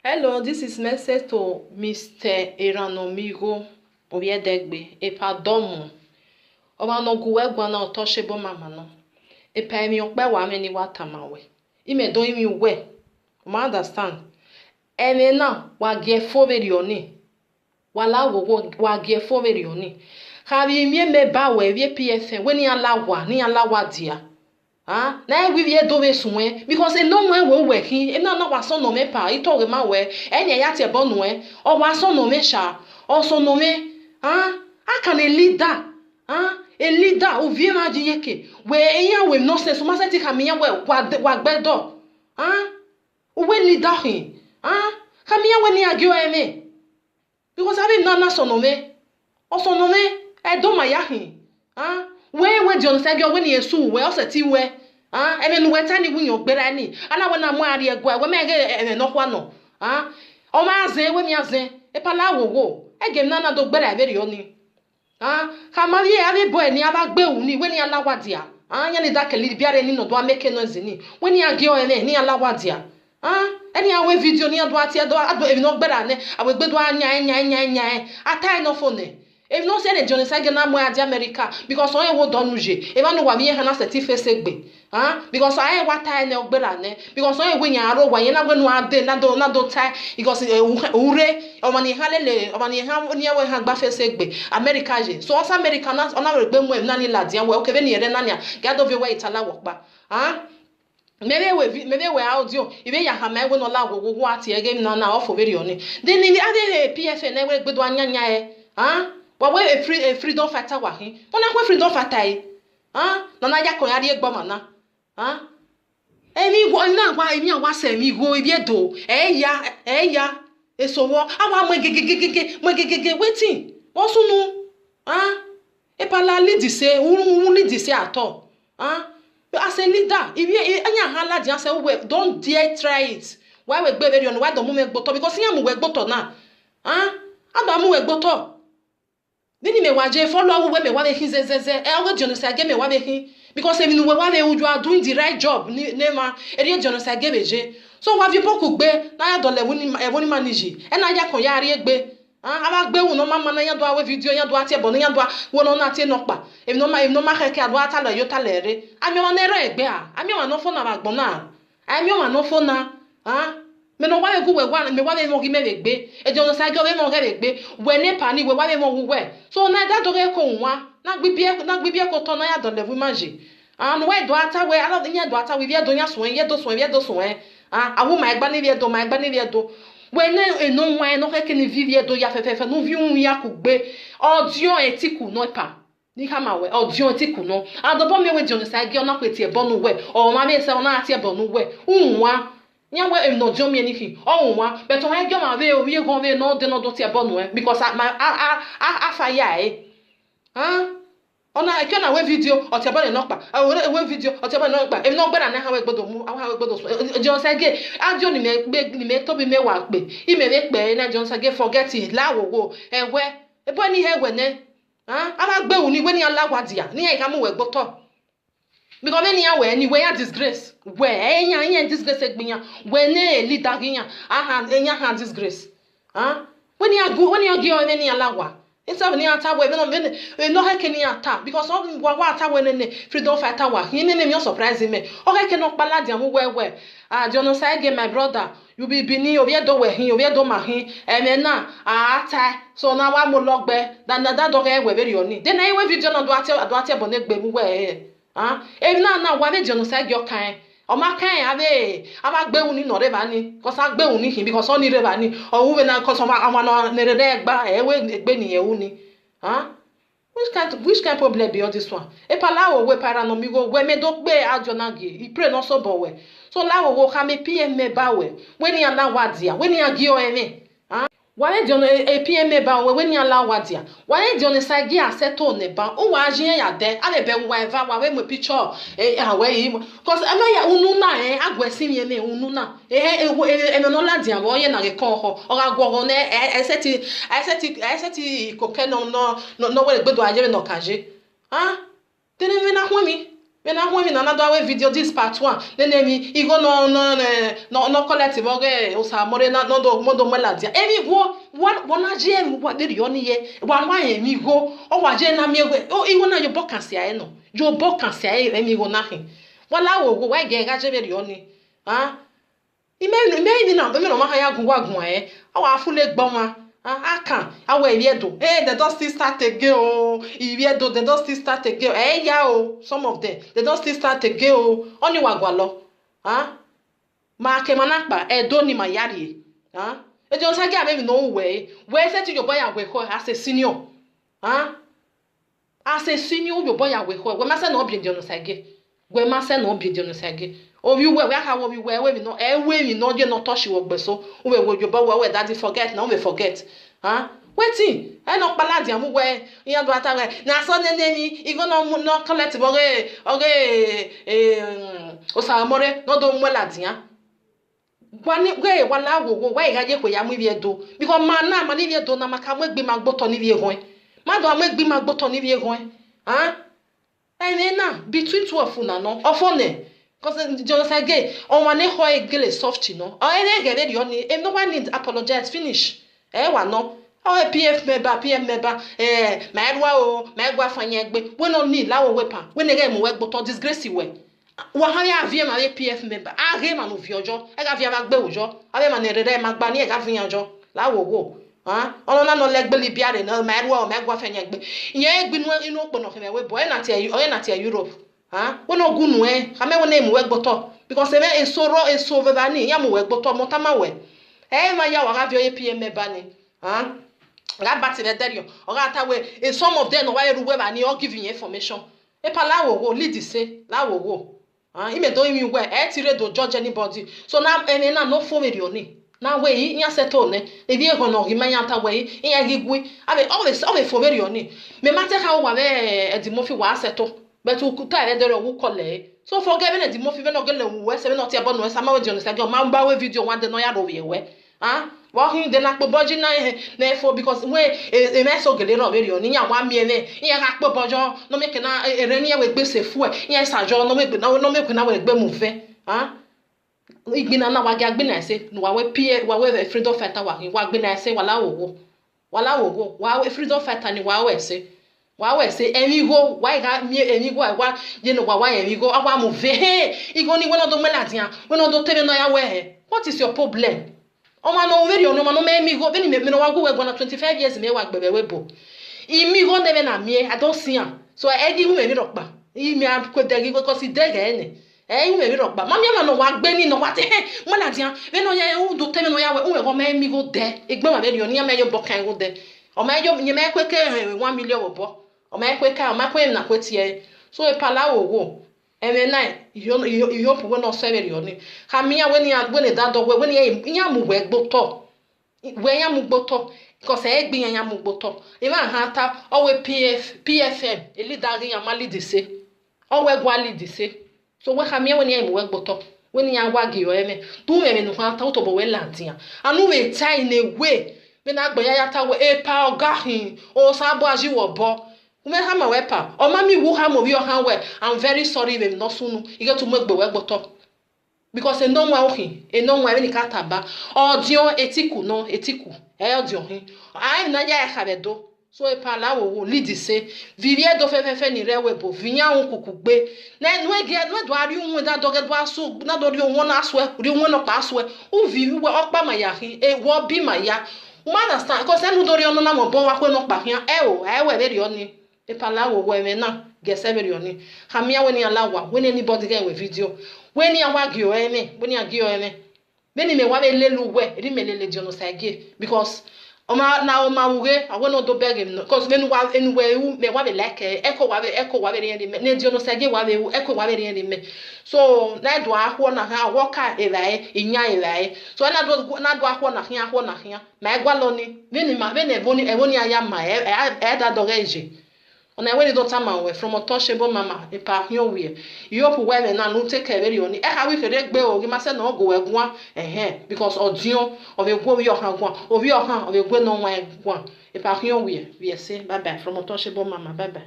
Hello, this is message to Mr. Eranomigo Obiedegbe. Epadomu. Owa no guwe gwana otoshebo mama no. Epa emi okpe wa me ni watamawe. Ime do imi we. Ma understand. Ene na wa gefo verioni. Wala wa gefo verioni. Kavi mi me ba we vie PFN we ni alawa dia. Ah, na we vie do we sunwe because e no we working e na wa so no me pa ito ge ma we enye ya te bonu o wa so no me sha o so no me aka na leader a leader o vie ma ji yeke we eyan we no sense ma se ti ka mi yan we wa gbedo o we leader hin ka mi yan we ni agio eme because abi na so no me o so no me e do ma ya hin we John Sagio when you su we also ti we ebe nu weta ni wunyo gbera ni ana we na mu ari egwa we mege no kwa no o ma azen we mi azen e pala wowo ege na na do gbera ebe ri oni ka ma ye ari boy ni aba gbe wu ni we ni alawadia anya ni dakeli biare ni no do ameke no zini we ni age o ene ni alawadia eni awe video ni do ati do ebi no gbera ne awe gbedo anya atai no phone. If no say the John Sagio na mo adi America because on wo don nuje e ba no wa mi he na certificate segbe because I wa tai na ogbera ne because on we nya aro wa yen na gwenu ade na do tai because ure o mani halele o mani ha ni we ha gba fe segbe America je so os America na ona we gbe mu na ni ladian we okay be ni ere na nia ga do be we itala wo pa maybe we audio ibe ya ha ma we no la wo ati ege na na ofo very oni then ni ade PFN na we gbedo anya Wawe a freedom fighter wahi. Ona kwa freedom fighter na ya ko yari egbo mana. Emi go na wa emi awa se mi go ibi do. Eya esowo awa mwegegege wetin. Won sunu. E pala lead say unu lead say ato. As a leader, if you anya hala di say we don't dare try it. Why we gbe very on why do mu me gboto because yan mu we gboto na. Ado mu we gboto. Nini me waje follow we me wa be hin zezeze we John Sagio me wa be hin because even we wa be you are doing the right job nema eri John Sagio beje so wa vi poku gbe na ya dole woni manage na ya kon ya ri egbe aba gbe wu no mama na ya do awe video ya do ati ebo no ya do wo no na ati no pa if no ma keke ado ata lo yo ta lere ami wa na ere egbe ami wa no fo na bagbon na ami wa no fo na me no wa egu we wa me wa be mo gi me gbe e John Sagio we mo ge gbe we ne pani we wa be mo we so na da do ge ko nwa na gbibie ko to na ya do level manje we do ata we ala nya do ata we vie do nya so ye do so awu ma egba ne vie do we ne eno nwa no ke ni vie do ya fefe no vi un ya ku gbe audio etiku no pa ni kama we audio etiku no adobo me we John Sagio na kweti e bonu we o ma me se na ati e bonu we unwa nya we no jo me anything onwa but on ege ma we o wie go we no de no do ti e bonu because afa ya ona eke na we video o ti bonu no pa we video o ti bonu no pa e no gbara na ha we gbodo mu ha we gbodo John Sagio ajo ni me to bi me wa pe I me we pe na John Sagio forget it lawo ewe e bo ni ewe ne aba gbe wu ni we ni alawadia ni e ka mu we gboto because many ya we ni we ya disgrace we enya disgrace egbinya we ne leader ginya enya ha disgrace when you go any alawa instead ni ata we no he keni ata because all wa ata we ne freedom fighter wa ni ne me surprise me o he keno pala dia mu we John Sagio my brother you be bini obi do we hin obi do ma hin na ata so na wa mo logbe that do we very oni then I we video na do ate bo ne gbe mu we na wa be John Sagio kan o ma kan aba gbe uni no re ba ni because agbe uni hin because oni re ba ni o we na because ama no ne re gba we gbe ni uni which kind problem be all this one e pa lawo we paranomigo we me do gbe ajo na ge I pray no so bo we so lawo wo ka me PM me ba we ni alawadia we ni agi o eme wale John APM ba we ni alawadia wale John Sagio aseto ne ba o wa ajin ya de ale be wa eva wa we mo picture we cause ama ya unu na agwesi mi eme unu na no ladia wo ye na ge kon ho o ga gwo ne eseti koke no we gbedo ajere no kaje tene me na hwami when I want another video this part 1 then me go no collective okay o sa more na no do modo meladia emi go one aje emi wa de yoni ye one emi go o wa je na me we o iwo na yo bokansi aye no yo bokansi aye emi go na hin wala wo go wa ge ga je be yoni ah ime ni na be me no ma ha ya gun wa gun aye awa afule gbon aka awe iviedo they don't still start again oh iviedo they don't still start again ya oh some of them they don't still start again oh oni wagwalo ma ke manakpa edo ni mayari ejo sage abebi no we say to your boy we ho as a senior as a senior your boy we ho we ma say no obiedio no sage we ma say no obiedio no sage obi we aka we we no we no je no touch wo gbeso we your boy we daddy forget na we forget wetin no paladi amu we yan do ata we na so neneni I go no collect boge o sa amore no do mweladian gwani we wala wo we ga je ko ya mu iviedo because man na iviedo na maka mu egbe magboto ni vie gon ma do amu egbe magboto ni vie gon na between two of una no ofone because just again on one ho egele soft no o ene gele di oni no one need apologize finish wa no PF member ma gwa fanya egbe we no need lawo wepa we ne ga mu we gboto disgrace we wa ha ya vie ma PF member re ma no vi ojo e ga vie ma gbe ojo abe ma ne rere ma gba ni e ga fi ojo lawo go ono na no legbe li biare no ma gwa fanya egbe yen egbe nu inu opono fe we boy na ti Europe we no gunu ka me we na mu we gboto because e me so ve ba ni ya mu we gboto mo ta ma we ma ya wa ga vie PF member ni Rabati Vedario, or Atawe, some of them why you were and you're giving information. A palawo go lead say, Lawo go. He don't even wear to judge anybody. So now and no for me. Now way in your setone, if you're going to remain out way, in a gigwe, I mean always for very only. Me matter how a Dimorphy was settled, but who could tell there who call so forgetting a Dimorphy when not get West, not your bonus, I'm always on your mouth video one the noya over your way. Walking the nakpo boji na for because we e me so gele no very oni ya wa mi ene ya akpo bojo no make na ereni we gbe sefu e ya sajo no make na we gbe mu fe igbina na wa ga gbe na se no wa we freedom fighter wa gbe na se wala wo wa we freedom fighter ni wa we se emi go wa ga mi emi go wa je no wa emi go awa mu fe igo ni we no do meladian we no do tebe no ya we what is your problem? O ma no very no ma no me go veni me no wa go we go na 25 years me wa gbebe we bo imi go neve na me I don't see am so e di hu me mi rokpa imi am ko de go si de ga ene hu me mi rokpa ma mi ma no wa gbe ni no wa te mo la dia ve no ya hu do te me no ya we go me mi go de egbe ma very oni ya me yo bokan go de o ma yo nye me kwe ke 1 million wo bo o ma kwe ka o ma kwe na kwetie so e pala wo go eme na yo pu we no se very oni ha mi ya we ni da do we ni ya mu we gboto we ya mu gboto because e gbin ya mu gboto e ma ha ta o we PFM e leader ya ma lead se o we gwa lead se so we ha mi ya we ni mu we gboto we ni ya gwa gi yo eme du me no ha ta to bo we lantia anu we tai na we me na gbo ya ta we e pa ogahin o sa bo aji wo bo Ume hama wepa. O mami wu hamo vi o hanwe. I'm very sorry we no sunu. You get to make we gboto. Because no nwa ohin, no nwa we ni kataba. Odion etiku no etiku. Odion hin. Ai na ya habedo. So e pa la wo lead say vivie do fefe ni rewe bo vinya nkukugbe. Na no ege no do ari unwe da doge do aso na do ri unwo na aso e ri unwo no pa aso e. U vivi we okpa ma ya hin e wo bi ma ya. You understand? Because enu do ri ono na mo bon wa kwe no pa hin e we very oni. Epala wo we na gese very oni hamia we ni alawa when anybody get we video when ya wa gi o eme when ya gi o eme when me wa be lelu we ri me lele jono sage because o ma wuge awo no do beg him because when wa anywhere me wa be like echo wa be ri me jono sage wa be echo wa be ri me so na do ahwo na ha woka elai inya elai so na do ahwo na hia ma egwa lo ni when evoni aya ma e da do reje ona we do tama we from untouchable mama e pa hion we you pu we na no take care very oni e ha we fere gbe o gi ma se na ogo egwan because odion of egwo we ohan gwan ovi ohan of egwo no wan egwan e pa hion we say bye bye from untouchable mama bye bye.